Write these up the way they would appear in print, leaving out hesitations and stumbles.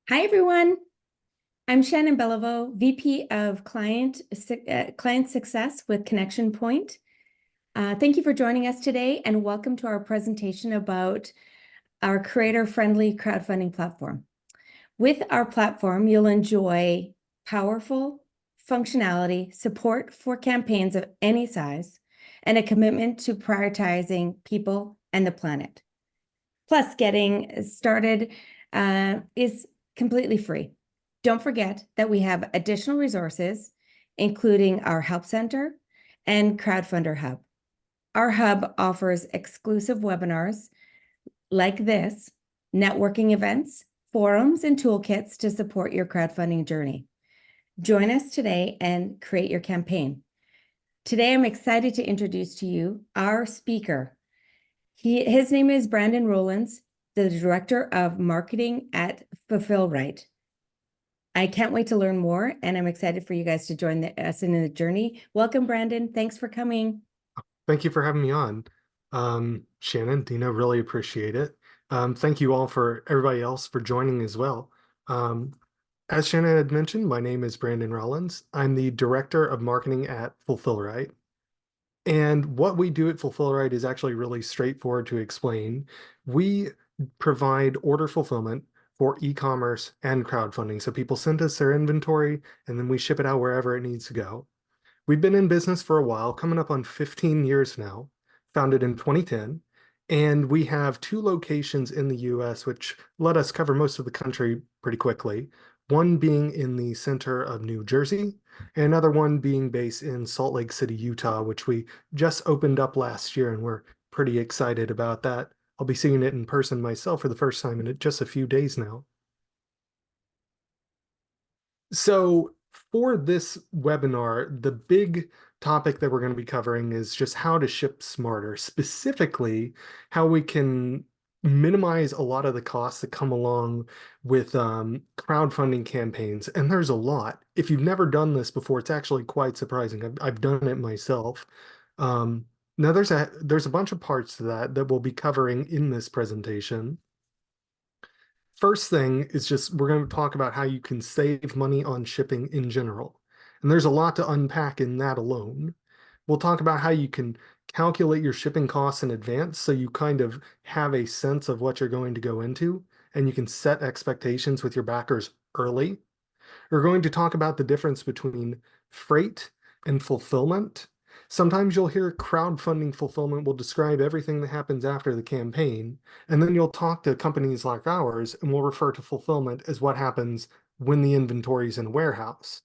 Hi, everyone. I'm Shannon Beliveau, VP of Client Success with Connection Point. Thank you for joining us today, and welcome to our presentation about our creator-friendly crowdfunding platform. With our platform, you'll enjoy powerful functionality, support for campaigns of any size, and a commitment to prioritizing people and the planet. Plus, getting started is completely free. Don't forget that we have additional resources, including our Help Center and Crowdfundr Hub. Our hub offers exclusive webinars like this, networking events, forums, and toolkits to support your crowdfunding journey. Join us today and create your campaign. Today, I'm excited to introduce to you our speaker. His name is Brandon Rowlands, the Director of Marketing at Fulfillrite. I can't wait to learn more, and I'm excited for you guys to join us in the journey. Welcome, Brandon. Thanks for coming. Thank you for having me on. Shannon, Dina, really appreciate it. Thank you all for everybody else for joining as well. As Shannon had mentioned, my name is Brandon Rollins. I'm the Director of Marketing at Fulfillrite. And what we do at Fulfillrite is actually really straightforward to explain. We provide order fulfillment for e-commerce and crowdfunding. So people send us their inventory and then we ship it out wherever it needs to go. We've been in business for a while, coming up on 15 years now, founded in 2010, and we have two locations in the US, which let us cover most of the country pretty quickly. One being in the center of New Jersey, and another one being based in Salt Lake City, Utah, which we just opened up last year, and we're pretty excited about that. I'll be seeing it in person myself for the first time in just a few days now. So for this webinar, the big topic that we're going to be covering is just how to ship smarter, specifically how we can minimize a lot of the costs that come along with crowdfunding campaigns. And there's a lot. If you've never done this before, it's actually quite surprising. I've done it myself. Now there's a bunch of parts to that we'll be covering in this presentation. First thing is just we're going to talk about how you can save money on shipping in general. And there's a lot to unpack in that alone. We'll talk about how you can calculate your shipping costs in advance so you kind of have a sense of what you're going to go into and you can set expectations with your backers early. We're going to talk about the difference between freight and fulfillment. Sometimes you'll hear crowdfunding fulfillment will describe everything that happens after the campaign, and then you'll talk to companies like ours and we'll refer to fulfillment as what happens when the inventory is in a warehouse.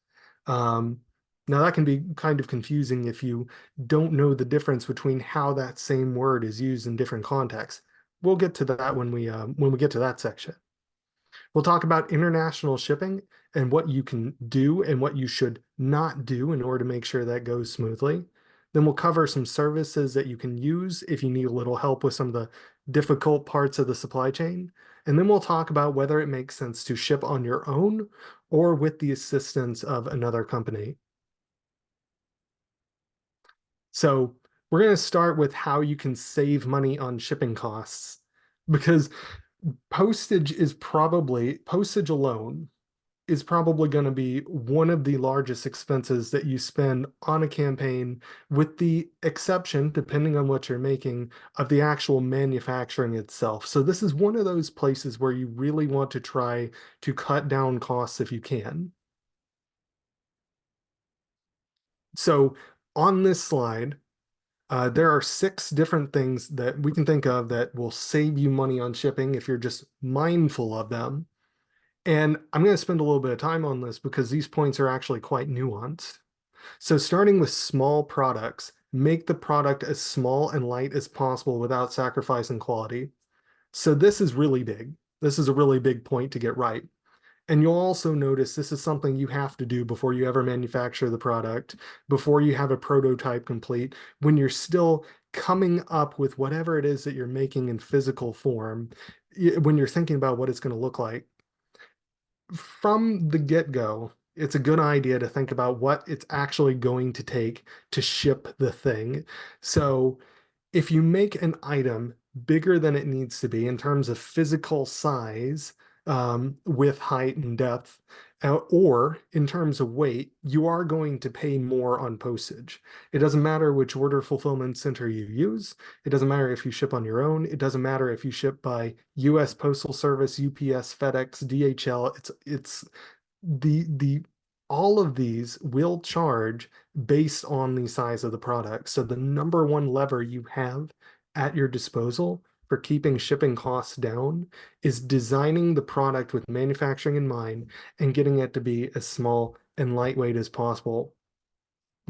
Now that can be kind of confusing if you don't know the difference between how that same word is used in different contexts. We'll get to that when we get to that section. We'll talk about international shipping and what you can do and what you should not do in order to make sure that goes smoothly. Then we'll cover some services that you can use if you need a little help with some of the difficult parts of the supply chain. And then we'll talk about whether it makes sense to ship on your own or with the assistance of another company. So we're going to start with how you can save money on shipping costs because postage alone is probably going to be one of the largest expenses that you spend on a campaign, with the exception, depending on what you're making, of the actual manufacturing itself. So this is one of those places where you really want to try to cut down costs if you can. So on this slide, there are 6 different things that we can think of that will save you money on shipping if you're just mindful of them. And I'm going to spend a little bit of time on this because these points are actually quite nuanced. So starting with small products, make the product as small and light as possible without sacrificing quality. So this is really big. This is a really big point to get right. And you'll also notice this is something you have to do before you ever manufacture the product, before you have a prototype complete, when you're still coming up with whatever it is that you're making in physical form, when you're thinking about what it's going to look like. From the get-go, it's a good idea to think about what it's actually going to take to ship the thing. So if you make an item bigger than it needs to be in terms of physical size, with height and depth, or in terms of weight, you are going to pay more on postage. It doesn't matter which order fulfillment center you use. It doesn't matter if you ship on your own. It doesn't matter if you ship by US Postal Service, UPS, FedEx, DHL. It's the all of these will charge based on the size of the product. So the number one lever you have at your disposal for keeping shipping costs down is designing the product with manufacturing in mind and getting it to be as small and lightweight as possible.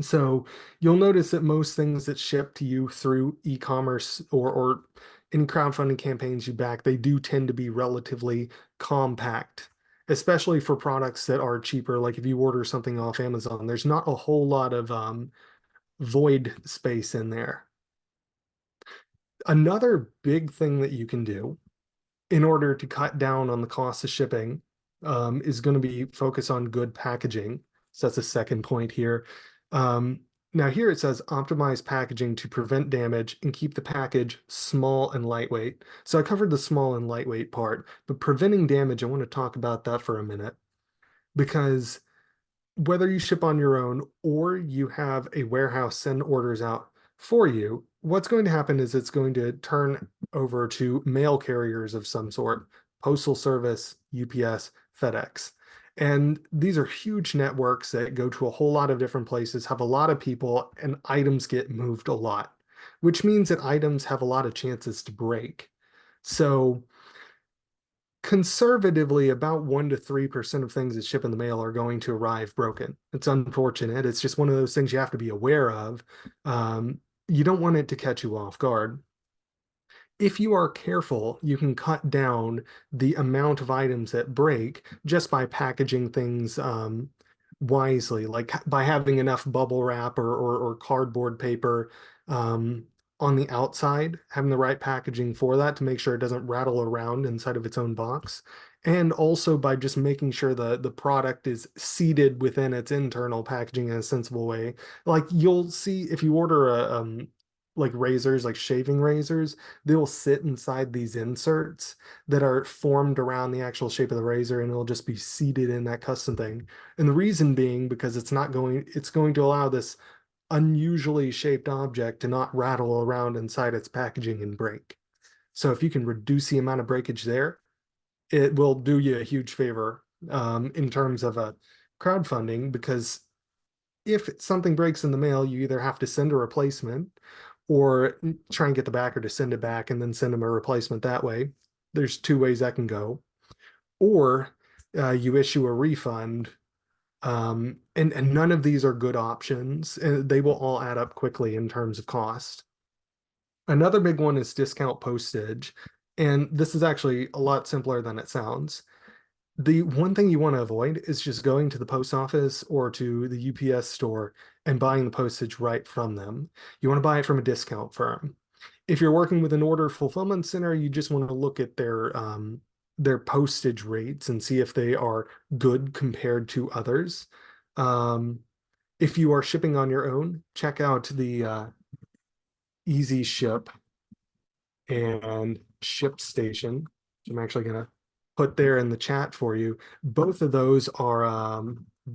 So you'll notice that most things that ship to you through e-commerce or in crowdfunding campaigns you back, they do tend to be relatively compact, especially for products that are cheaper. Like if you order something off Amazon, there's not a whole lot of void space in there. Another big thing that you can do in order to cut down on the cost of shipping is going to be focus on good packaging. So that's a second point here. Now here it says optimize packaging to prevent damage and keep the package small and lightweight. So I covered the small and lightweight part, but preventing damage, I want to talk about that for a minute because whether you ship on your own or you have a warehouse send orders out for you, what's going to happen is it's going to turn over to mail carriers of some sort, Postal Service, UPS, FedEx. And these are huge networks that go to a whole lot of different places, have a lot of people, and items get moved a lot, which means that items have a lot of chances to break. So conservatively, about 1 to 3% of things that ship in the mail are going to arrive broken. It's unfortunate. It's just one of those things you have to be aware of. You don't want it to catch you off guard. If you are careful, you can cut down the amount of items that break just by packaging things wisely, like by having enough bubble wrap or cardboard paper on the outside, having the right packaging for that to make sure it doesn't rattle around inside of its own box. And also by just making sure the product is seated within its internal packaging in a sensible way. Like you'll see if you order like razors, like shaving razors, they'll sit inside these inserts that are formed around the actual shape of the razor and it'll just be seated in that custom thing. And the reason being because it's going to allow this unusually shaped object to not rattle around inside its packaging and break. So if you can reduce the amount of breakage there, it will do you a huge favor in terms of a crowdfunding because if something breaks in the mail, you either have to send a replacement or try and get the backer to send it back and then send them a replacement that way. There's two ways that can go. Or you issue a refund. And none of these are good options. And they will all add up quickly in terms of cost. Another big one is discount postage. And this is actually a lot simpler than it sounds. The one thing you want to avoid is just going to the post office or to the UPS store and buying the postage right from them. You want to buy it from a discount firm. If you're working with an order fulfillment center, you just want to look at their postage rates and see if they are good compared to others. If you are shipping on your own, check out the Easy Ship and ShipStation, which I'm actually going to put there in the chat for you. Both of those are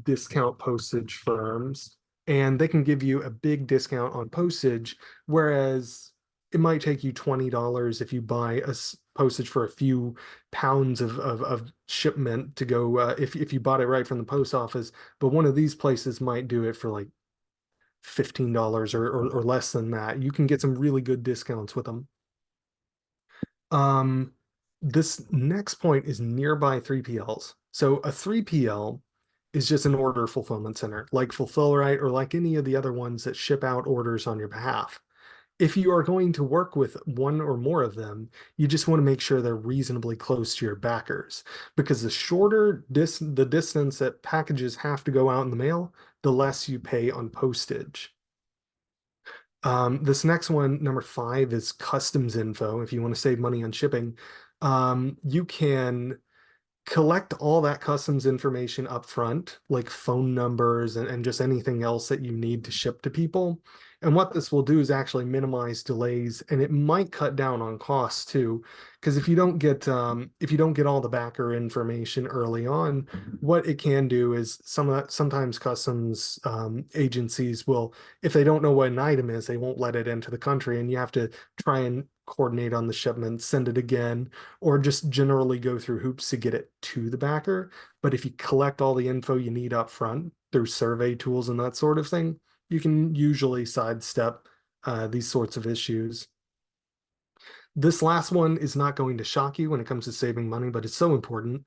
discount postage firms, and they can give you a big discount on postage, whereas it might take you $20 if you buy a postage for a few pounds of shipment to go if you bought it right from the post office. But one of these places might do it for like $15 or less than that. You can get some really good discounts with them. This next point is nearby 3PLs. So a 3PL is just an order fulfillment center, like Fulfillrite or like any of the other ones that ship out orders on your behalf. If you are going to work with one or more of them, you just want to make sure they're reasonably close to your backers, because the shorter the distance that packages have to go out in the mail, the less you pay on postage. This next one, number 5, is customs info. If you want to save money on shipping, you can collect all that customs information up front, like phone numbers and just anything else that you need to ship to people. And what this will do is actually minimize delays, and it might cut down on costs too. Because if you don't get all the backer information early on, what it can do is sometimes customs agencies will, if they don't know what an item is, they won't let it into the country, and you have to try and coordinate on the shipment, send it again, or just generally go through hoops to get it to the backer. But if you collect all the info you need up front through survey tools and that sort of thing, you can usually sidestep these sorts of issues. This last one is not going to shock you when it comes to saving money, but it's so important.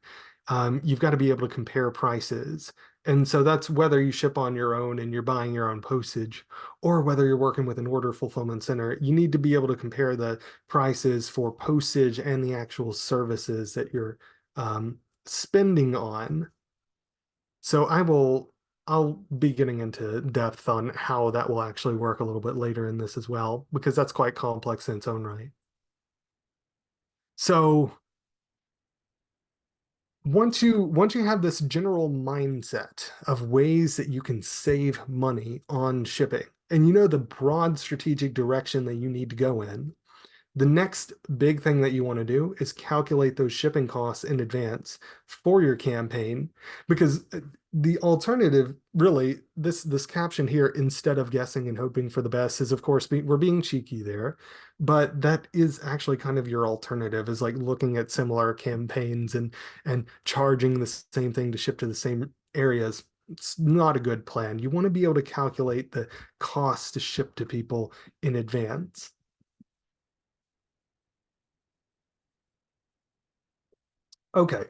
You've got to be able to compare prices. And so that's whether you ship on your own and you're buying your own postage, or whether you're working with an order fulfillment center. You need to be able to compare the prices for postage and the actual services that you're spending on. So I'll be getting into depth on how that will actually work a little bit later in this as well, because that's quite complex in its own right. So once you have this general mindset of ways that you can save money on shipping, and you know the broad strategic direction that you need to go in, the next big thing that you want to do is calculate those shipping costs in advance for your campaign, because the alternative, really, this caption here, instead of guessing and hoping for the best, is of course we're being cheeky there, but that is actually kind of your alternative, is like looking at similar campaigns and charging the same thing to ship to the same areas. It's not a good plan. You want to be able to calculate the cost to ship to people in advance. Okay,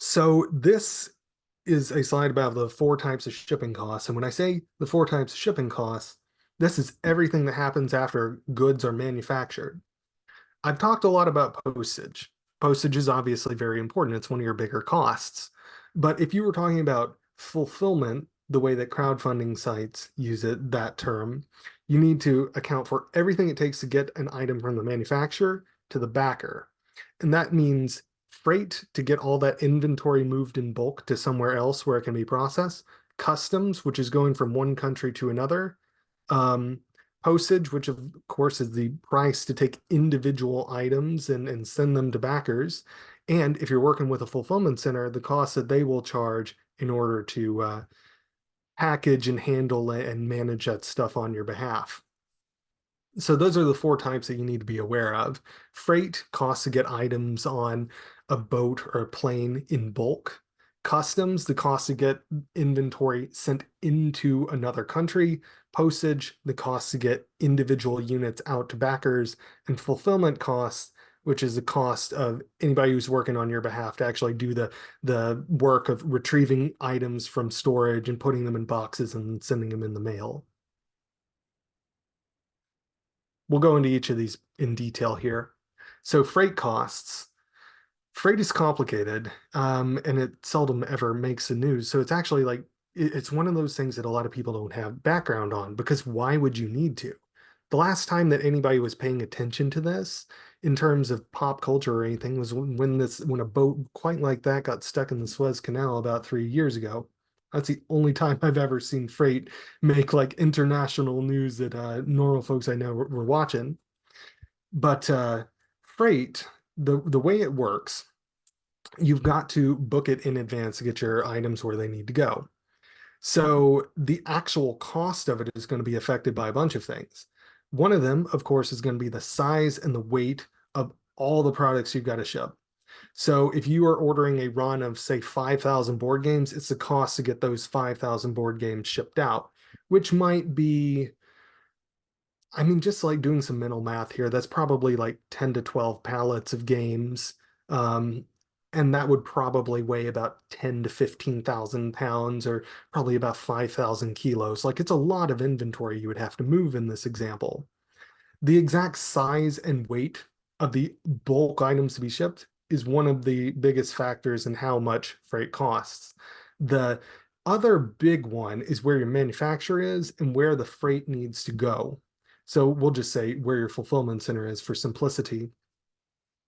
so this is a slide about the four types of shipping costs. And when I say the four types of shipping costs, this is everything that happens after goods are manufactured. I've talked a lot about postage. Postage is obviously very important. It's one of your bigger costs. But if you were talking about fulfillment, the way that crowdfunding sites use it, that term, you need to account for everything it takes to get an item from the manufacturer to the backer. And that means freight to get all that inventory moved in bulk to somewhere else where it can be processed, customs, which is going from one country to another, um, postage, which of course is the price to take individual items and send them to backers. And if you're working with a fulfillment center, the cost that they will charge in order to package and handle and manage that stuff on your behalf. So those are the four types that you need to be aware of. Freight costs to get items on a boat or a plane in bulk. Customs, the cost to get inventory sent into another country. Postage, the cost to get individual units out to backers. And fulfillment costs, which is the cost of anybody who's working on your behalf to actually do the work of retrieving items from storage and putting them in boxes and sending them in the mail. We'll go into each of these in detail here. So freight costs. Freight is complicated, and it seldom ever makes the news. So it's actually like it's one of those things that a lot of people don't have background on, because why would you need to? The last time that anybody was paying attention to this in terms of pop culture or anything was when a boat quite like that got stuck in the Suez Canal about 3 years ago. That's the only time I've ever seen freight make like international news that normal folks I know were watching. But freight, the way it works, you've got to book it in advance to get your items where they need to go. So the actual cost of it is going to be affected by a bunch of things. One of them, of course, is going to be the size and the weight of all the products you've got to ship. So if you are ordering a run of, say, 5,000 board games, it's the cost to get those 5,000 board games shipped out, which might be, I mean, just like doing some mental math here, that's probably like 10 to 12 pallets of games. Um, and that would probably weigh about 10 to 15,000 pounds, or probably about 5,000 kilos. Like it's a lot of inventory you would have to move in this example. The exact size and weight of the bulk items to be shipped is one of the biggest factors in how much freight costs. The other big one is where your manufacturer is and where the freight needs to go. So we'll just say where your fulfillment center is for simplicity.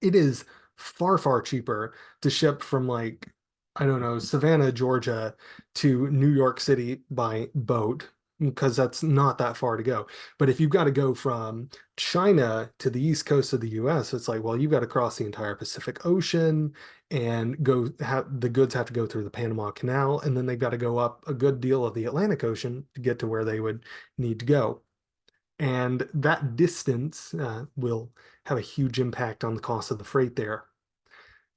It is far, far cheaper to ship from like, I don't know, Savannah, Georgia to New York City by boat because that's not that far to go. But if you've got to go from China to the east coast of the US, it's like, well, you've got to cross the entire Pacific Ocean and the goods have to go through the Panama Canal, and then they've got to go up a good deal of the Atlantic Ocean to get to where they would need to go. And that distance will have a huge impact on the cost of the freight there.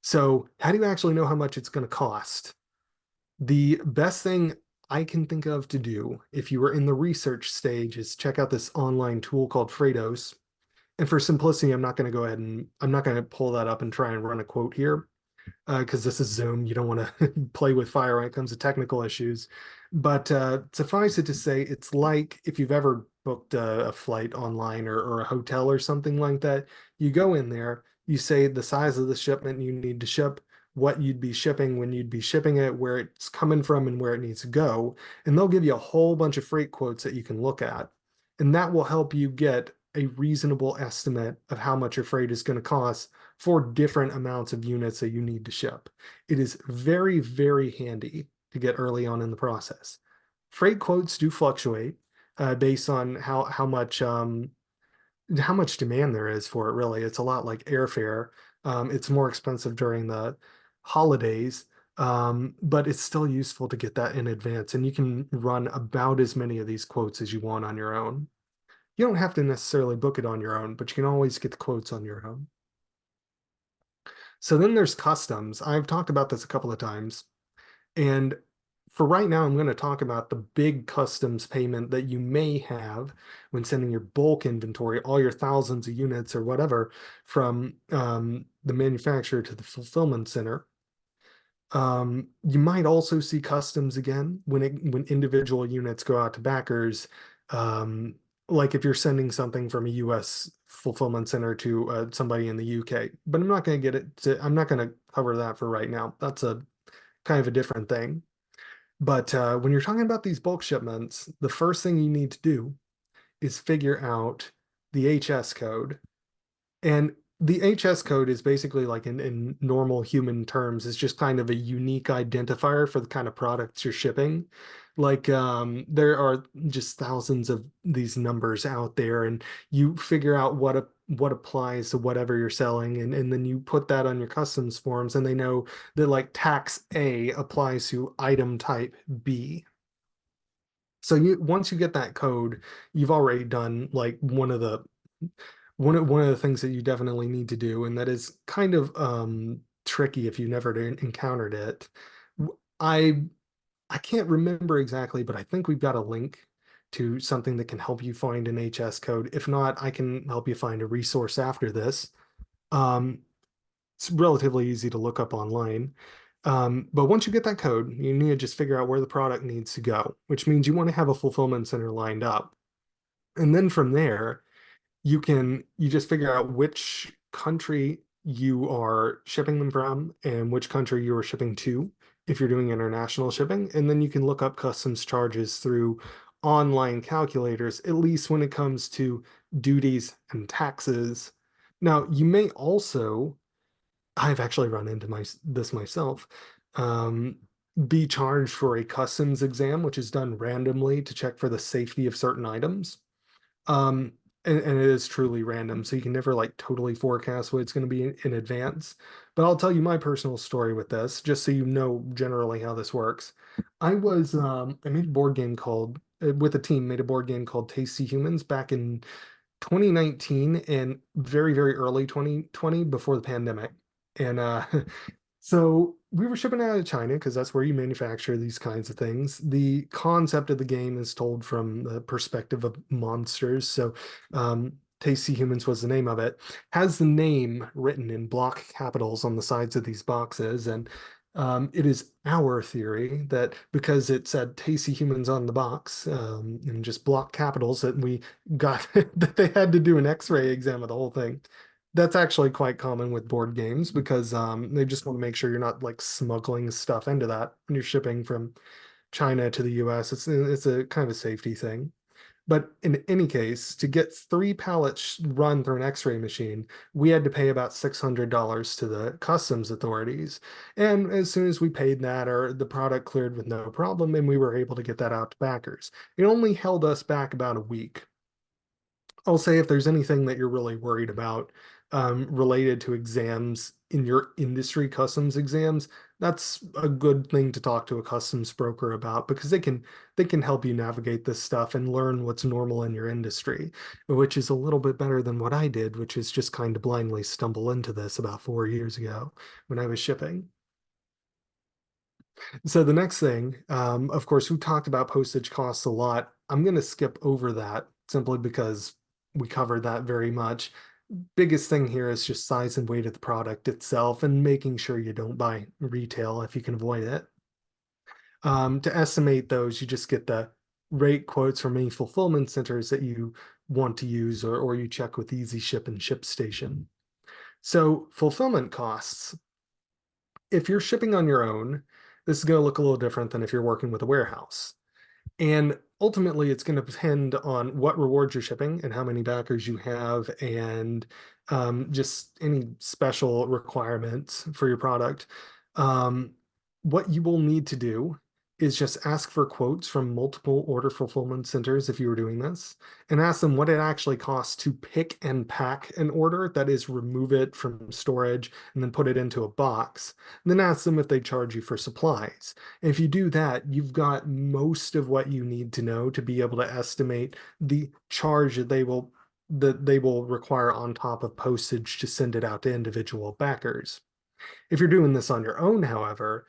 So, how do you actually know how much it's going to cost? The best thing I can think of to do if you are in the research stage is check out this online tool called Freightos. And for simplicity, I'm not going to pull that up and try and run a quote here because this is Zoom. You don't want to play with fire when it comes to technical issues. But suffice it to say, it's like if you've ever booked a flight online or a hotel or something like that, you go in there, you say the size of the shipment you need to ship, what you'd be shipping, when you'd be shipping it, where it's coming from, and where it needs to go. And they'll give you a whole bunch of freight quotes that you can look at. And that will help you get a reasonable estimate of how much your freight is going to cost for different amounts of units that you need to ship. It is very, very handy to get early on in the process. Freight quotes do fluctuate based on how much demand there is for it. Really, it's a lot like airfare. It's more expensive during the holidays, but it's still useful to get that in advance, and you can run about as many of these quotes as you want on your own. You don't have to necessarily book it on your own, but you can always get the quotes on your own. So then there's customs. I've talked about this a couple of times. And for right now, I'm going to talk about the big customs payment that you may have when sending your bulk inventory, all your thousands of units or whatever, from the manufacturer to the fulfillment center. You might also see customs again when individual units go out to backers. Um, like if you're sending something from a US fulfillment center to somebody in the UK. But I'm not going to cover that for right now. That's a kind of a different thing. But when you're talking about these bulk shipments, the first thing you need to do is figure out the HS code. And the HS code is basically like in normal human terms, is just kind of a unique identifier for the kind of products you're shipping. Like there are just thousands of these numbers out there, and you figure out what applies to whatever you're selling, and then you put that on your customs forms, and they know that like tax A applies to item type B. So once you get that code, you've already done like one of the things that you definitely need to do, and that is kind of tricky if you never encountered it. I I can't remember exactly, but I think we've got a link to something that can help you find an HS code. If not, I can help you find a resource after this. Um, it's relatively easy to look up online. But once you get that code, you need to just figure out where the product needs to go, which means you want to have a fulfillment center lined up. And then from there, you just figure out which country you are shipping them from and which country you are shipping to if you're doing international shipping. And then you can look up customs charges through online calculators, at least when it comes to duties and taxes. Now, you may also, I've actually run into this myself, um, be charged for a customs exam, which is done randomly to check for the safety of certain items. Um, and it is truly random, so you can never like totally forecast what it's going to be in advance. But I'll tell you my personal story with this, just so you know generally how this works. I made a board game called with a team, made a board game called Tasty Humans back in 2019 and very, very early 2020 before the pandemic. And so we were shipping out of China because that's where you manufacture these kinds of things. The concept of the game is told from the perspective of monsters. So Tasty Humans was the name of it. Has the name written in block capitals on the sides of these boxes. And it is our theory that because it said Tasty Humans on the box in just block capitals, that we got that they had to do an X-ray exam of the whole thing. That's actually quite common with board games because they just want to make sure you're not like smuggling stuff into that when you're shipping from China to the US. It's a kind of a safety thing. But in any case, to get 3 pallets run through an X-ray machine, we had to pay about $600 to the customs authorities. And as soon as we paid that, the product cleared with no problem, and we were able to get that out to backers. It only held us back about a week. I'll say if there's anything that you're really worried about related to exams in your industry, customs exams, that's a good thing to talk to a customs broker about because they can help you navigate this stuff and learn what's normal in your industry, which is a little bit better than what I did, which is just kind of blindly stumble into this about 4 years ago when I was shipping. So the next thing, of course, we talked about postage costs a lot. I'm going to skip over that simply because we covered that very much. Biggest thing here is just size and weight of the product itself and making sure you don't buy retail if you can avoid it. To estimate those, you just get the rate quotes from any fulfillment centers that you want to use, or you check with Easy Ship and ShipStation. So fulfillment costs, if you're shipping on your own, this is going to look a little different than if you're working with a warehouse. And ultimately, it's going to depend on what rewards you're shipping and how many backers you have, and just any special requirements for your product. What you will need to do is just ask for quotes from multiple order fulfillment centers if you were doing this, and ask them what it actually costs to pick and pack an order, that is, remove it from storage and then put it into a box. And then ask them if they charge you for supplies. And if you do that, you've got most of what you need to know to be able to estimate the charge that they will require on top of postage to send it out to individual backers. If you're doing this on your own, however,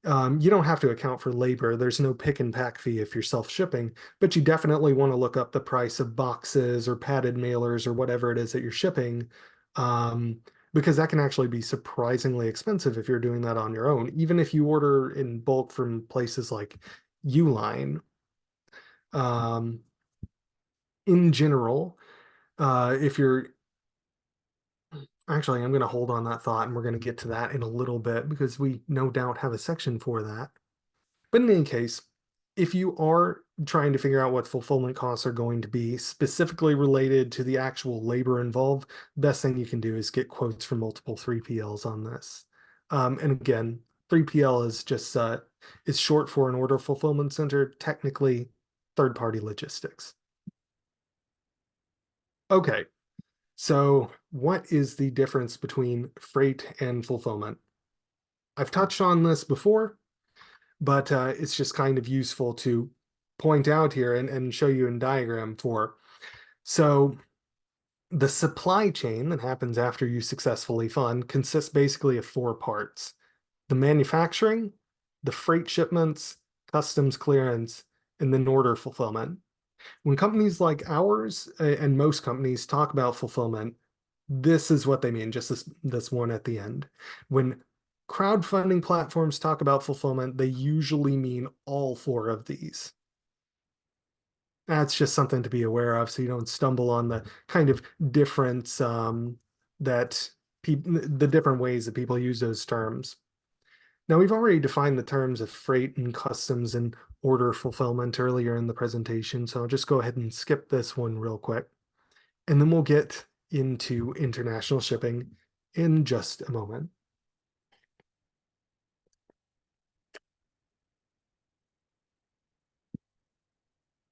you don't have to account for labor. There's no pick and pack fee if you're self-shipping, but you definitely want to look up the price of boxes or padded mailers or whatever it is that you're shipping, um, because that can actually be surprisingly expensive if you're doing that on your own, even if you order in bulk from places like Uline. Um, in general, if you're actually, I'm going to hold on that thought and we're going to get to that in a little bit because we no doubt have a section for that. But in any case, if you are trying to figure out what fulfillment costs are going to be specifically related to the actual labor involved, best thing you can do is get quotes from multiple 3PLs on this. And again, 3PL is just is short for an order fulfillment center, technically third-party logistics. Okay, so what is the difference between freight and fulfillment? I've touched on this before, but it's just kind of useful to point out here and show you in diagram for. So the supply chain that happens after you successfully fund consists basically of 4 parts: the manufacturing, the freight shipments, customs clearance, and then order fulfillment. When companies like ours and most companies talk about fulfillment, this is what they mean, just this one at the end. When crowdfunding platforms talk about fulfillment, they usually mean all 4 of these. That's just something to be aware of so you don't stumble on the kind of difference that the different ways that people use those terms. Now, we've already defined the terms of freight and customs and order fulfillment earlier in the presentation, so I'll just go ahead and skip this one real quick. And then we'll get into international shipping in just a moment.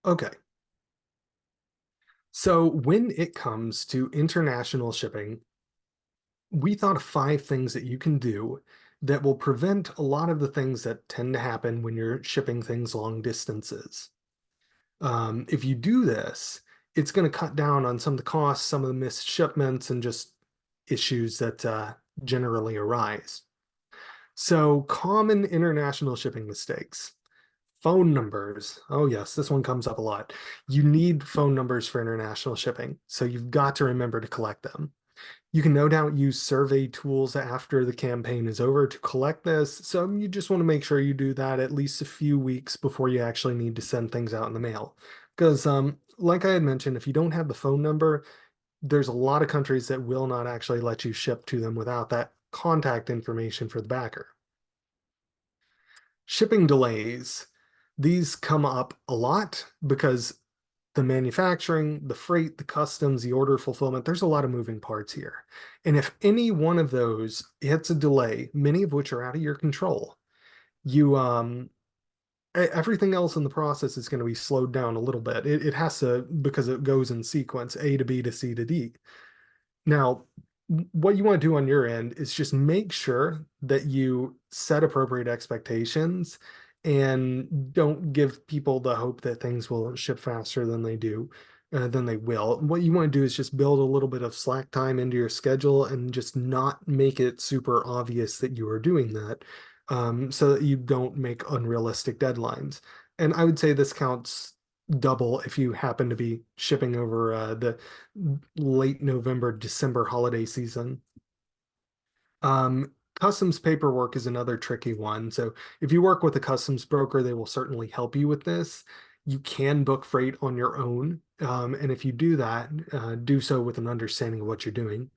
Okay. So when it comes to international shipping, we thought of 5 things that you can do that will prevent a lot of the things that tend to happen when you're shipping things long distances. If you do this, it's going to cut down on some of the costs, some of the missed shipments, and just issues that generally arise. So, common international shipping mistakes. Phone numbers. Oh, yes, this one comes up a lot. You need phone numbers for international shipping, so you've got to remember to collect them. You can no doubt use survey tools after the campaign is over to collect this, so you just want to make sure you do that at least a few weeks before you actually need to send things out in the mail. Because, like I had mentioned, if you don't have the phone number, there's a lot of countries that will not actually let you ship to them without that contact information for the backer. Shipping delays. These come up a lot because the manufacturing, the freight, the customs, the order fulfillment, there's a lot of moving parts here. And if any one of those hits a delay, many of which are out of your control, you everything else in the process is going to be slowed down a little bit. It has to, because it goes in sequence, A to B to C to D. Now, what you want to do on your end is just make sure that you set appropriate expectations and don't give people the hope that things will ship faster than they do, than they will. What you want to do is just build a little bit of slack time into your schedule and just not make it super obvious that you are doing that, so that you don't make unrealistic deadlines. And I would say this counts double if you happen to be shipping over the late November, December holiday season. Customs paperwork is another tricky one. So if you work with a customs broker, they will certainly help you with this. You can book freight on your own. And if you do that, do so with an understanding of what you're doing.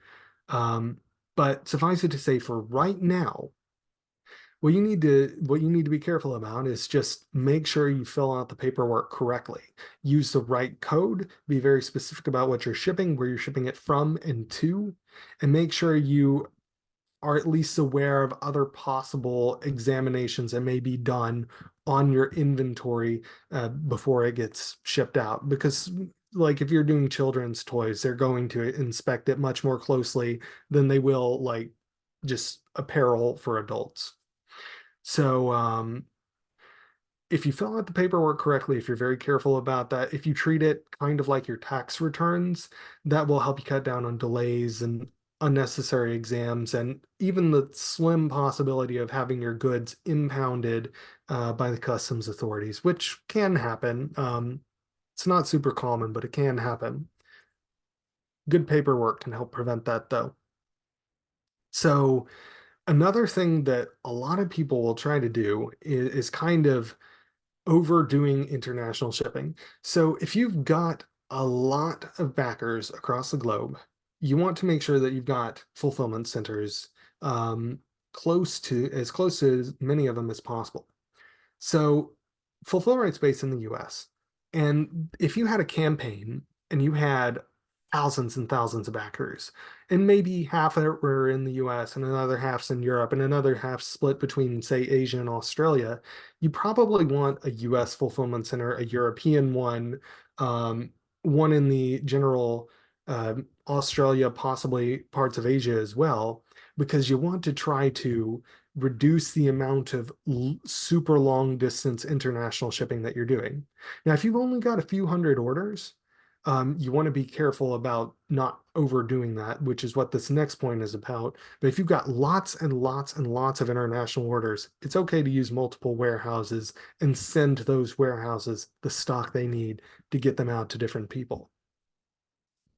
But suffice it to say, for right now, what you need to be careful about is just make sure you fill out the paperwork correctly. Use the right code, be very specific about what you're shipping, where you're shipping it from and to, and make sure you are at least aware of other possible examinations that may be done on your inventory before it gets shipped out. Because like if you're doing children's toys, they're going to inspect it much more closely than they will like just apparel for adults. So if you fill out the paperwork correctly, if you're very careful about that, if you treat it kind of like your tax returns, that will help you cut down on delays and unnecessary exams, and even the slim possibility of having your goods impounded by the customs authorities, which can happen. It's not super common, but it can happen. Good paperwork can help prevent that, though. So another thing that a lot of people will try to do is kind of overdoing international shipping. So if you've got a lot of backers across the globe, you want to make sure that you've got fulfillment centers close to as many of them as possible. So Fulfillrite's based in the US. And if you had a campaign and you had thousands and thousands of backers, and maybe half of it were in the US and another half's in Europe and another half split between, say, Asia and Australia, you probably want a US fulfillment center, a European one, one in the general Australia, possibly parts of Asia as well, because you want to try to reduce the amount of super long distance international shipping that you're doing. Now, if you've only got a few hundred orders, you want to be careful about not overdoing that, which is what this next point is about. But if you've got lots and lots and lots of international orders, it's okay to use multiple warehouses and send those warehouses the stock they need to get them out to different people.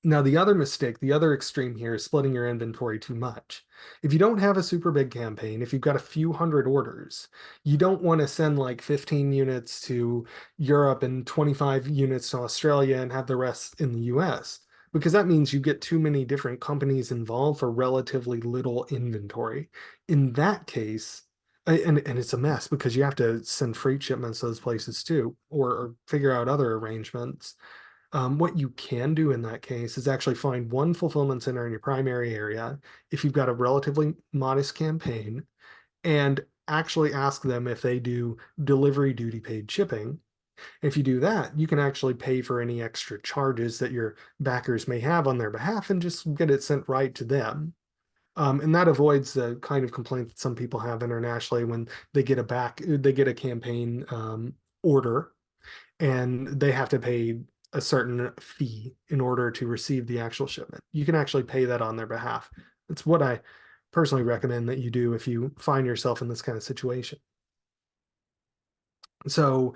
Now, the other mistake, the other extreme here is splitting your inventory too much. If you don't have a super big campaign, if you've got a few hundred orders, you don't want to send like 15 units to Europe and 25 units to Australia and have the rest in the US, because that means you get too many different companies involved for relatively little inventory. In that case, and it's a mess because you have to send freight shipments to those places too, or figure out other arrangements. What you can do in that case is actually find one fulfillment center in your primary area if you've got a relatively modest campaign, and actually ask them if they do delivery duty paid shipping. If you do that, you can actually pay for any extra charges that your backers may have on their behalf and just get it sent right to them. And that avoids the kind of complaint that some people have internationally when they get a campaign order and they have to pay a certain fee in order to receive the actual shipment. You can actually pay that on their behalf. It's what I personally recommend that you do if you find yourself in this kind of situation. So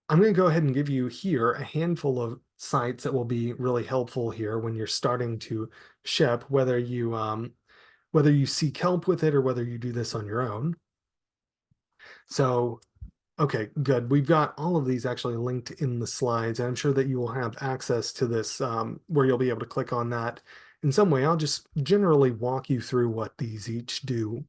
I'm going to go ahead and give you here a handful of sites that will be really helpful here when you're starting to ship, whether you seek help with it or whether you do this on your own. So okay, good. We've got all of these actually linked in the slides, and I'm sure that you will have access to this where you'll be able to click on that in some way. I'll just generally walk you through what these each do.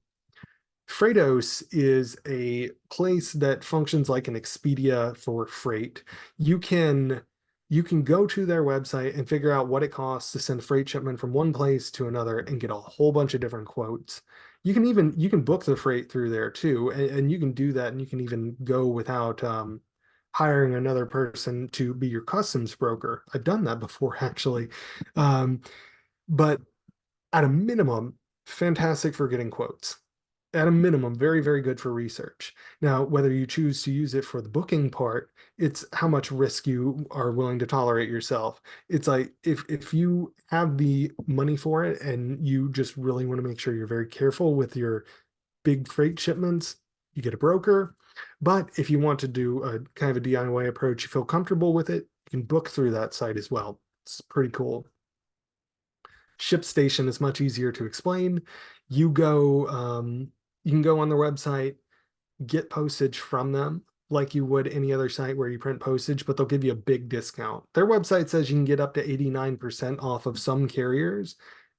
Freightos is a place that functions like an Expedia for freight. You can You can go to their website and figure out what it costs to send a freight shipment from one place to another and get a whole bunch of different quotes. You can book the freight through there too, and you can do that, and you can even go without hiring another person to be your customs broker. I've done that before actually. Um, but at a minimum, fantastic for getting quotes. At a minimum, very, very good for research. Now, whether you choose to use it for the booking part, it's how much risk you are willing to tolerate yourself. It's like if you have the money for it and you just really want to make sure you're very careful with your big freight shipments, you get a broker. But if you want to do a kind of a DIY approach, you feel comfortable with it, you can book through that site as well. It's pretty cool. ShipStation is much easier to explain. You go, you can go on their website, get postage from them like you would any other site where you print postage, but they'll give you a big discount. Their website says you can get up to 89% off of some carriers.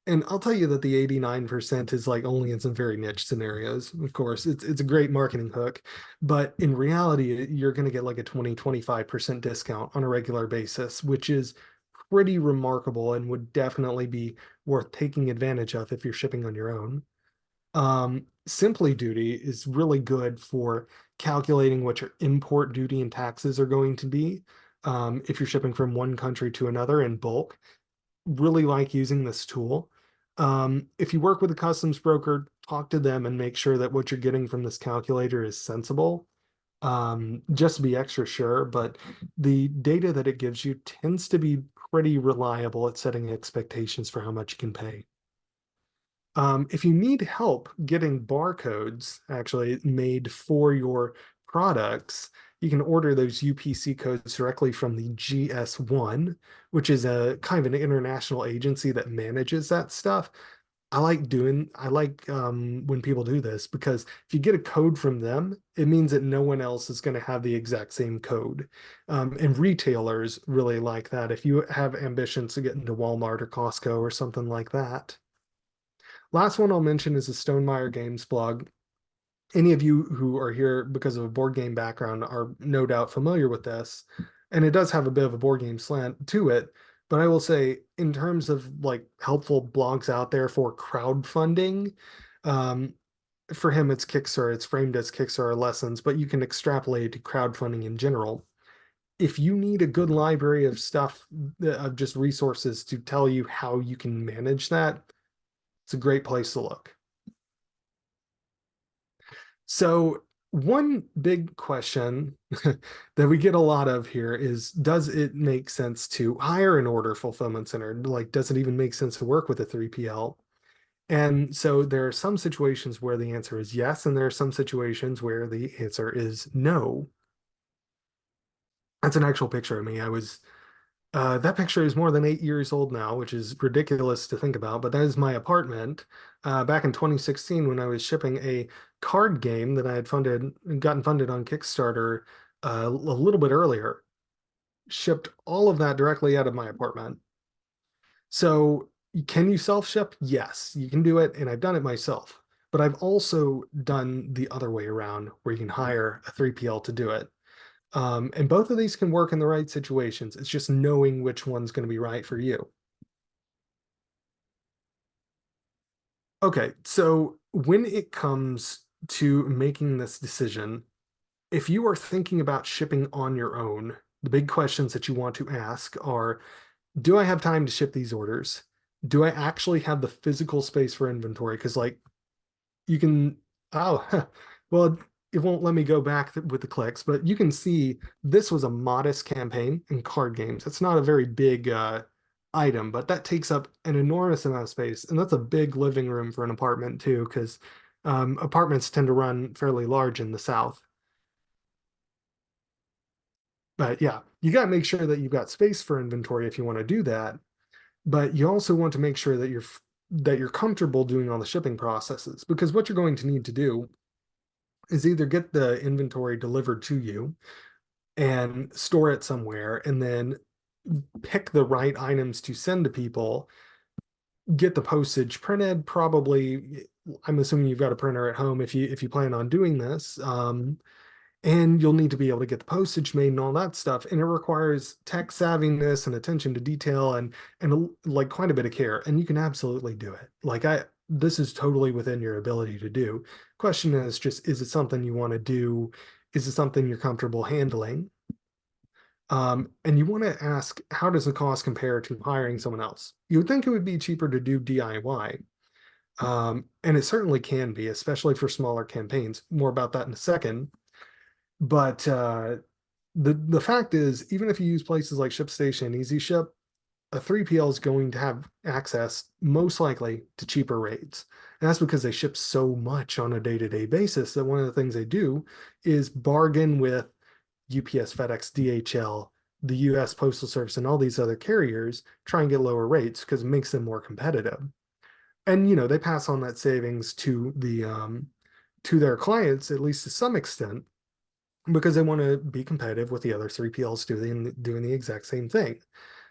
And I'll tell you that the 89% is like only in some very niche scenarios. Of course, it's a great marketing hook, but in reality, you're going to get like a 20-25% discount on a regular basis, which is pretty remarkable and would definitely be worth taking advantage of if you're shipping on your own. Simply Duty is really good for calculating what your import duty and taxes are going to be if you're shipping from one country to another in bulk. Really like using this tool. If you work with a customs broker, talk to them and make sure that what you're getting from this calculator is sensible. Just to be extra sure, but the data that it gives you tends to be pretty reliable at setting expectations for how much you can pay. If you need help getting barcodes actually made for your products, you can order those UPC codes directly from the GS1, which is a kind of an international agency that manages that stuff. I like when people do this because if you get a code from them, it means that no one else is going to have the exact same code. And retailers really like that. If you have ambitions to get into Walmart or Costco or something like that. Last one I'll mention is the Stonemeyer Games blog. Any of you who are here because of a board game background are no doubt familiar with this. And it does have a bit of a board game slant to it. But I will say, in terms of like helpful blogs out there for crowdfunding, um, for him it's Kickstarter, it's framed as Kickstarter lessons, but you can extrapolate to crowdfunding in general. If you need a good library of stuff, of just resources to tell you how you can manage that, it's a great place to look. So, one big question that we get a lot of here is, does it make sense to hire an order fulfillment center? Like, does it even make sense to work with a 3PL? And so there are some situations where the answer is yes, and there are some situations where the answer is no. That's an actual picture of me. That picture is more than 8 years old now, which is ridiculous to think about, but that is my apartment back in 2016 when I was shipping a card game that I had gotten funded on Kickstarter a little bit earlier. Shipped all of that directly out of my apartment. So, can you self-ship? Yes, you can do it, and I've done it myself. But I've also done the other way around, where you can hire a 3PL to do it. And both of these can work in the right situations. It's just knowing which one's going to be right for you. Okay, so when it comes to making this decision, if you are thinking about shipping on your own, the big questions that you want to ask are, do I have time to ship these orders? Do I actually have the physical space for inventory? Because like you can, oh, well, it won't let me go back with the clicks, but you can see this was a modest campaign in card games. It's not a very big item, but that takes up an enormous amount of space. And that's a big living room for an apartment too, because apartments tend to run fairly large in the South. But yeah, you got to make sure that you've got space for inventory if you want to do that. But you also want to make sure that you're comfortable doing all the shipping processes because what you're going to need to do is either get the inventory delivered to you and store it somewhere and then pick the right items to send to people, get the postage printed, probably I'm assuming you've got a printer at home if you plan on doing this. And you'll need to be able to get the postage made and all that stuff. And it requires tech savviness and attention to detail and like quite a bit of care. And you can absolutely do it. This is totally within your ability to do. Question is just, is it something you want to do? Is it something you're comfortable handling? And you want to ask, how does the cost compare to hiring someone else? You would think it would be cheaper to do DIY. And it certainly can be, especially for smaller campaigns. More about that in a second. But the fact is, even if you use places like ShipStation and EasyShip, a 3PL is going to have access most likely to cheaper rates. And that's because they ship so much on a day-to-day basis that one of the things they do is bargain with UPS, FedEx, DHL, the US Postal Service, and all these other carriers, try and get lower rates because it makes them more competitive. And they pass on that savings to their clients, at least to some extent, because they want to be competitive with the other 3PLs doing the exact same thing.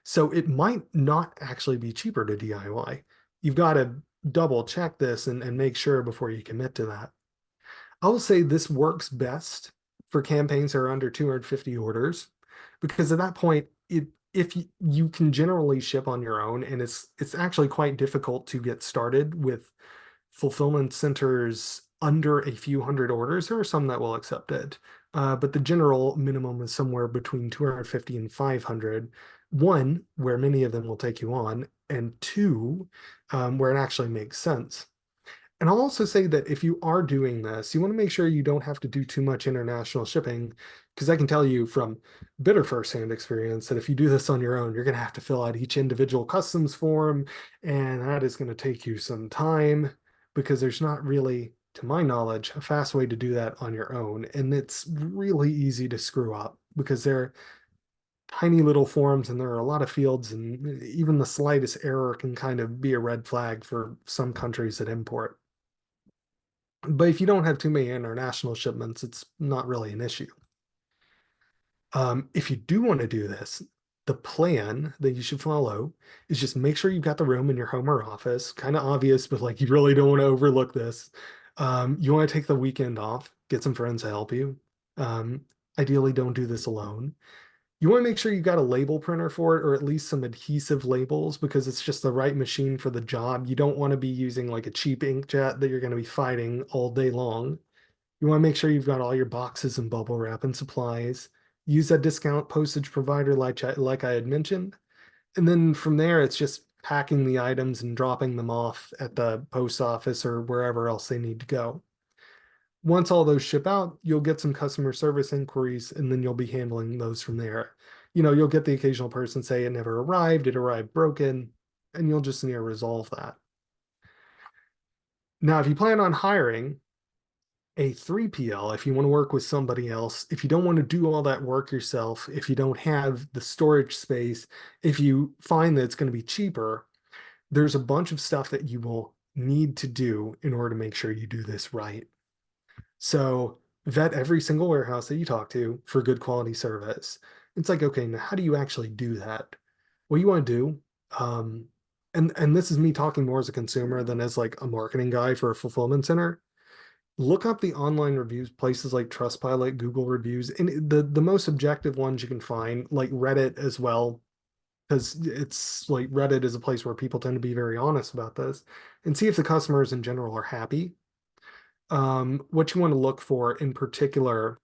So it might not actually be cheaper to DIY. You've got to double check this and make sure before you commit to that. I will say this works best for campaigns that are under 250 orders, because at that point, if you can generally ship on your own, and it's actually quite difficult to get started with fulfillment centers under a few hundred orders. There are some that will accept it, but the general minimum is somewhere between 250 and 500. One, where many of them will take you on, and two, where it actually makes sense. And I'll also say that if you are doing this, you want to make sure you don't have to do too much international shipping, because I can tell you from bitter firsthand experience that if you do this on your own, you're going to have to fill out each individual customs form, and that is going to take you some time because there's not really, to my knowledge, a fast way to do that on your own. And it's really easy to screw up because they're tiny little forms and there are a lot of fields, and even the slightest error can kind of be a red flag for some countries that import. But if you don't have too many international shipments, it's not really an issue. If you do want to do this, the plan that you should follow is just make sure you've got the room in your home or office. Kind of obvious, but like you really don't want to overlook this. You want to take the weekend off, get some friends to help you. Um, Ideally, don't do this alone. You want to make sure you got a label printer for it, or at least some adhesive labels, because it's just the right machine for the job. You don't want to be using like a cheap inkjet that you're going to be fighting all day long. You want to make sure you've got all your boxes and bubble wrap and supplies. Use that discount postage provider like I had mentioned. And then from there, it's just packing the items and dropping them off at the post office or wherever else they need to go. Once all those ship out, you'll get some customer service inquiries, and then you'll be handling those from there. You'll get the occasional person say it never arrived, it arrived broken, and you'll just need to resolve that. Now, if you plan on hiring a 3PL, if you want to work with somebody else, if you don't want to do all that work yourself, if you don't have the storage space, if you find that it's going to be cheaper, there's a bunch of stuff that you will need to do in order to make sure you do this right. So vet every single warehouse that you talk to for good quality service. It's like, okay, now how do you actually do that? What you want to do, um, and this is me talking more as a consumer than as like a marketing guy for a fulfillment center. Look up the online reviews, places like Trustpilot, Google reviews, and the most objective ones you can find, like Reddit as well, because it's like Reddit is a place where people tend to be very honest about this, and see if the customers in general are happy. What you want to look for in particular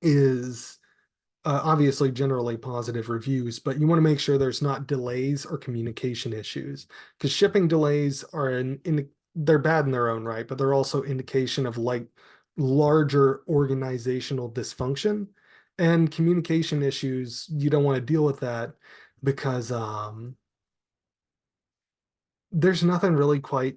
is obviously generally positive reviews, but you want to make sure there's not delays or communication issues, because shipping delays are they're bad in their own right, but they're also indication of like larger organizational dysfunction, and communication issues. You don't want to deal with that because there's nothing really quite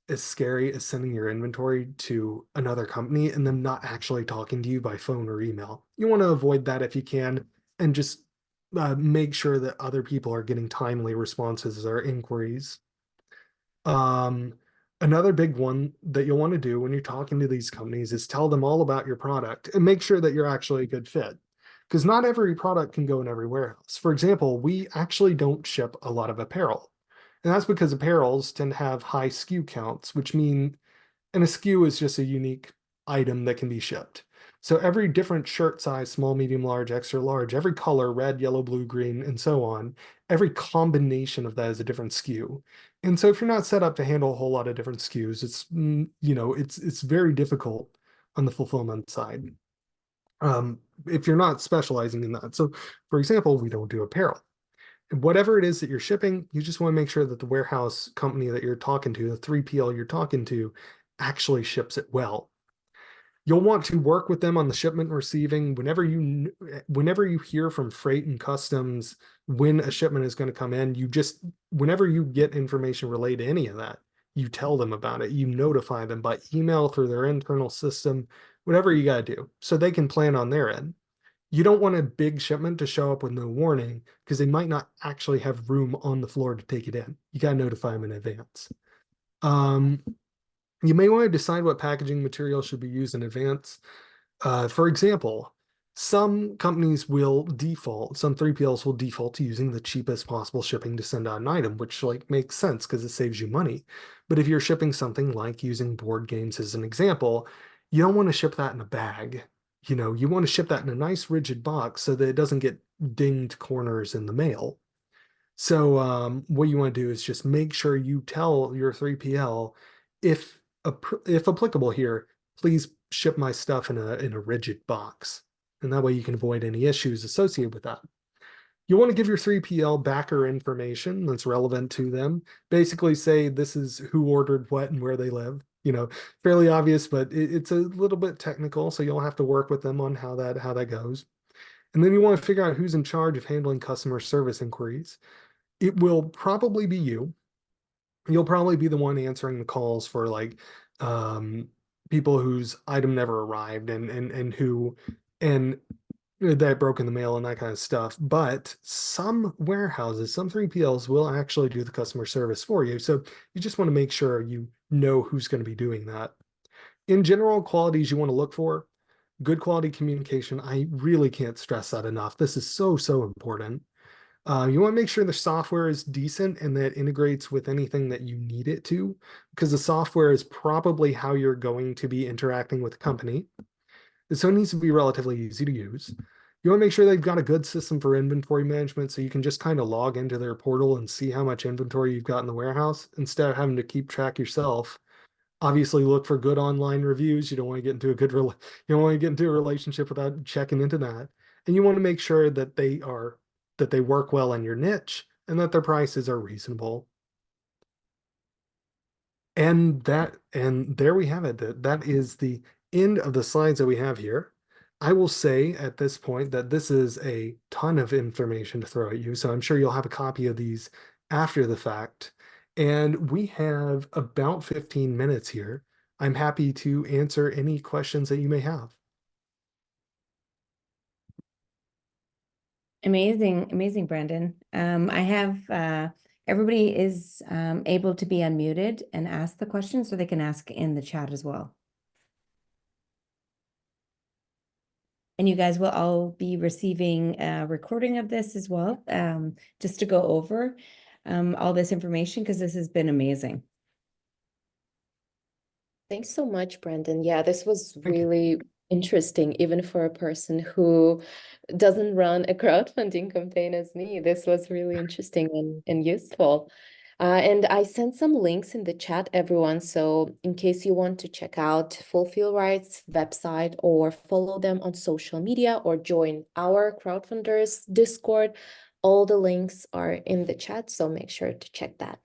as scary as sending your inventory to another company and them not actually talking to you by phone or email. You want to avoid that if you can, and just make sure that other people are getting timely responses or inquiries. Um, Another big one that you'll want to do when you're talking to these companies is tell them all about your product and make sure that you're actually a good fit. Because not every product can go in every warehouse. For example, we actually don't ship a lot of apparel. And that's because apparels tend to have high SKU counts, which mean, and a SKU is just a unique item that can be shipped. So every different shirt size, small, medium, large, extra large, every color, red, yellow, blue, green, and so on, every combination of that is a different SKU. And so if you're not set up to handle a whole lot of different SKUs, it's very difficult on the fulfillment side. If you're not specializing in that. So for example, we don't do apparel. Whatever it is that you're shipping, you just want to make sure that the warehouse company that you're talking to, the 3PL you're talking to, actually ships it well. You'll want to work with them on the shipment and receiving whenever you hear from freight and customs when a shipment is going to come in, whenever you get information related to any of that, you tell them about it. You notify them by email through their internal system, whatever you got to do, so they can plan on their end. You don't want a big shipment to show up with no warning because they might not actually have room on the floor to take it in. You got to notify them in advance. Um, you may want to decide what packaging material should be used in advance. For example, some 3PLs will default to using the cheapest possible shipping to send out an item, which like makes sense because it saves you money. But if you're shipping something like using board games as an example, you don't want to ship that in a bag. You want to ship that in a nice rigid box so that it doesn't get dinged corners in the mail. So what you want to do is just make sure you tell your 3PL if applicable here, please ship my stuff in a rigid box. And that way you can avoid any issues associated with that. You want to give your 3PL backer information that's relevant to them. Basically say this is who ordered what and where they live. Fairly obvious, but it's a little bit technical, so you'll have to work with them on how that goes. And then you want to figure out who's in charge of handling customer service inquiries. It will probably be you. You'll probably be the one answering the calls for like people whose item never arrived and that broke in the mail and that kind of stuff. But some warehouses, some 3PLs will actually do the customer service for you. So you just want to make sure you know who's going to be doing that. In general, qualities you want to look for, good quality communication. I really can't stress that enough. This is so, so important. You want to make sure the software is decent and that it integrates with anything that you need it to, because the software is probably how you're going to be interacting with the company. So it needs to be relatively easy to use. You want to make sure they've got a good system for inventory management so you can just kind of log into their portal and see how much inventory you've got in the warehouse instead of having to keep track yourself. Obviously, look for good online reviews. You don't want to get into you don't want to get into a relationship without checking into that. And you want to make sure that they work well in your niche and that their prices are reasonable. And there we have it. That is the end of the slides that we have here. I will say at this point that this is a ton of information to throw at you, so I'm sure you'll have a copy of these after the fact. And we have about 15 minutes here. I'm happy to answer any questions that you may have. Amazing, amazing, Brandon. I have everybody is able to be unmuted and ask the question, so they can ask in the chat as well. And you guys will all be receiving a recording of this as well, just to go over all this information, because this has been amazing. Thanks so much, Brandon. Yeah, this was really interesting, even for a person who doesn't run a crowdfunding campaign as me. This was really interesting and useful. And I sent some links in the chat, everyone. So in case you want to check out Fulfillrite's website or follow them on social media or join our crowdfunders Discord, all the links are in the chat. So make sure to check that.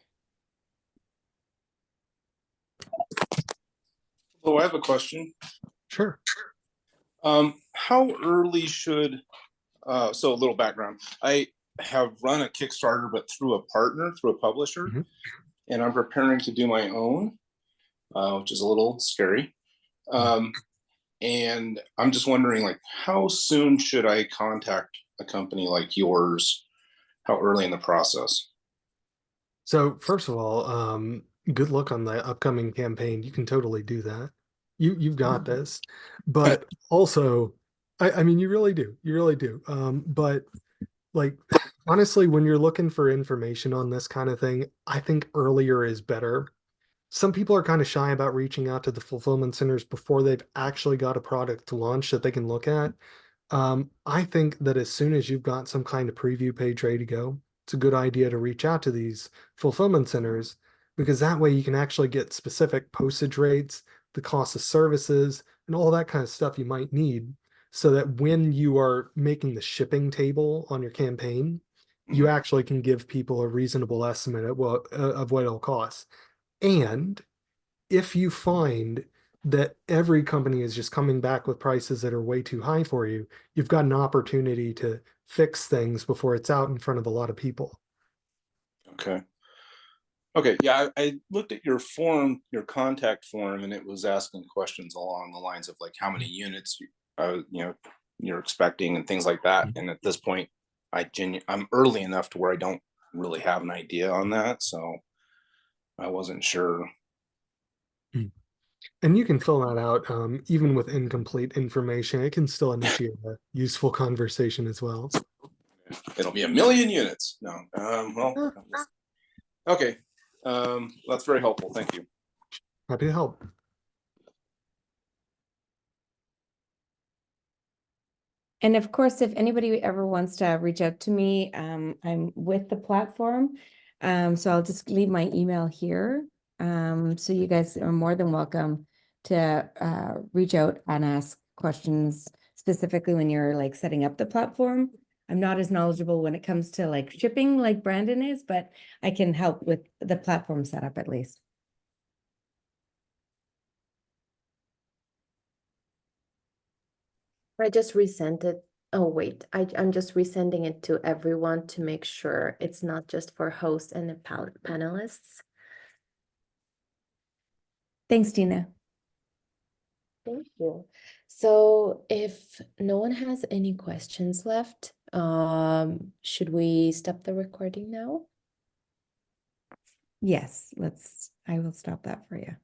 Oh, I have a question. Sure. How early should, so a little background. I have run a Kickstarter, but through a partner, through a publisher, and I'm preparing to do my own, which is a little scary. And I'm just wondering, like, how soon should I contact a company like yours? How early in the process? So first of all, good luck on the upcoming campaign. You can totally do that. You've got this. But also, I mean, you really do. You really do. But like honestly, when you're looking for information on this kind of thing, I think earlier is better. some people are kind of shy about reaching out to the fulfillment centers before they've actually got a product to launch that they can look at. I think that as soon as you've got some kind of preview page ready to go, it's a good idea to reach out to these fulfillment centers, because that way you can actually get specific postage rates, the cost of services, and all that kind of stuff you might need, so that when you are making the shipping table on your campaign, you actually can give people a reasonable estimate of what it'll cost. And if you find that every company is just coming back with prices that are way too high for you, you've got an opportunity to fix things before it's out in front of a lot of people. Okay. Okay, yeah, I looked at your form, your contact form, and it was asking questions along the lines of like how many units you're expecting and things like that. And at this point, I'm early enough to where I don't really have an idea on that, so I wasn't sure. And you can fill that out even with incomplete information. It can still initiate a useful conversation as well. It'll be 1,000,000 units. No, well, okay, that's very helpful. Thank you. Happy to help. And of course, if anybody ever wants to reach out to me, I'm with the platform. So I'll just leave my email here. So you guys are more than welcome to reach out and ask questions specifically when you're like setting up the platform. I'm not as knowledgeable when it comes to like shipping like Brandon is, but I can help with the platform setup at least. I just resent it. Oh, wait, I'm just resending it to everyone to make sure it's not just for hosts and the panelists. Thanks, Tina. Thank you. So if no one has any questions left, should we stop the recording now? Yes, I will stop that for you.